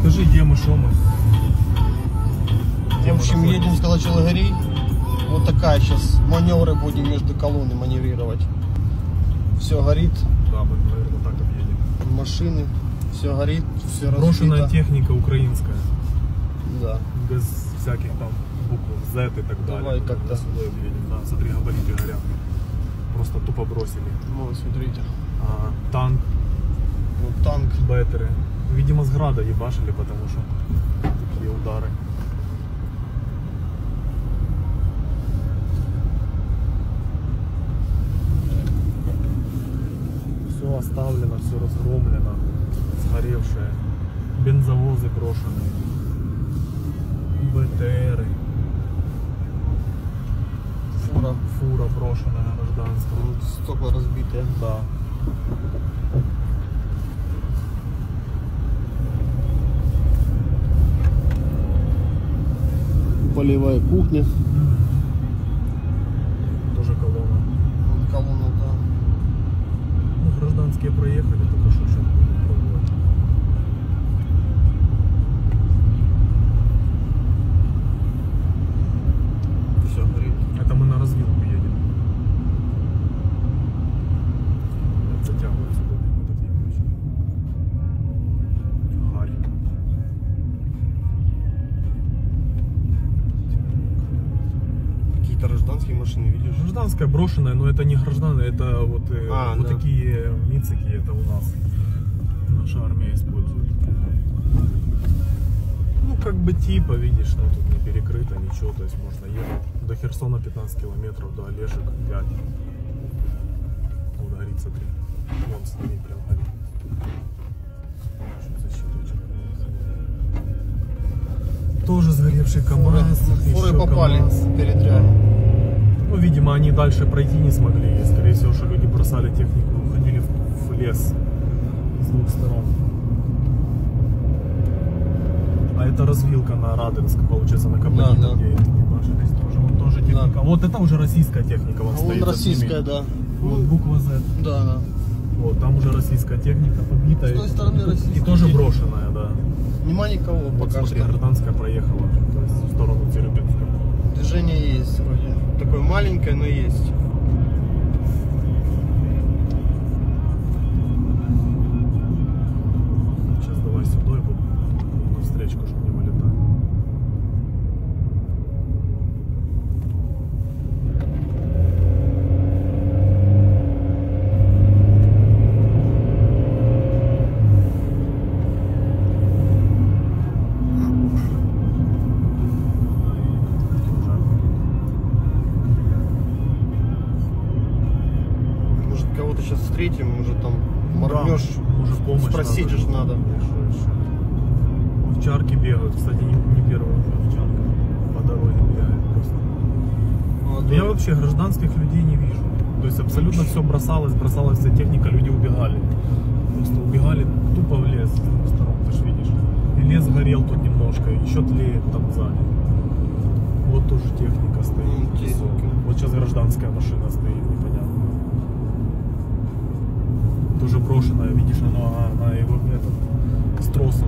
Скажи, где мы, что мы? В общем, едем с Калачалагари. Вот такая сейчас маневры будем между колонны маневрировать. Все горит. Да, мы, наверное, так объедем. Машины. Все горит, все разбито. Брошенная техника украинская. Да. Без всяких там букв Z и так далее. Давай как-то. Сюда объедем. Да, смотри, габариты горят. Просто тупо бросили. Вот, смотрите. Танк. Вот танк. Беттеры. Видимо, с града ебашили, потому что такие удары. Все оставлено, все разгромлено, сгоревшее. Бензовозы брошенные. БТРы. Фура брошенная гражданская. Вот стекла разбитые. Да. Полевая кухня. Тоже колонна. Вот колонна, да. Ну, гражданские проехали, только что сейчас будем пробовать. Все горит. Это мы на развилку едем. Затягивается этот ебучий. Гарь. Какие-то гражданские машины, видишь? Гражданская брошенная, но это не гражданская, это вот, вот да. такие мицики, это у нас наша армия использует. Ну, как бы типа, видишь, но тут не перекрыто ничего, то есть можно ехать. До Херсона 15 километров, до Олешек 5. Вот горит, смотри. Вон сними, прям горит. Чуть защиточек. Тоже сгоревший КамАЗ. Фуры еще попали КамАЗ. перед рядом. Ну, видимо, они дальше пройти не смогли. И, скорее всего, что люди бросали технику, уходили в лес с двух сторон. А это развилка на Радонск, получается, на Кабанине, Да, да. где ебашились тоже. Вон тоже техника. Да. Вот это уже российская техника, вон А стоит. вон за всеми. российская, да. Вот буква Z. Да, да. Вот, там уже российская техника побита. С той стороны российская И тоже техника. брошенная, да. Нема никого Вот пока смотри, что. гражданская проехала, то есть в сторону Дербенска. Движение есть вроде. Такое маленькое, но есть. Сейчас давай сюда и буду на встречку, чтобы не вылетать. Может, кого-то сейчас встретим, может там моргнешь, уже помощь спросить же надо. Еще. Овчарки бегают, кстати, не первая уже овчарка по дороге бегает просто. Вот, Я вообще гражданских людей не вижу. То есть абсолютно все бросалась вся техника, люди убегали. Просто убегали тупо в лес с двух сторон, ты же видишь. И лес горел тут немножко, еще тлеет там сзади. Вот тоже техника стоит. Техника. Вот сейчас гражданская машина стоит, непонятно. Тоже брошенная, видишь, она его с тросом.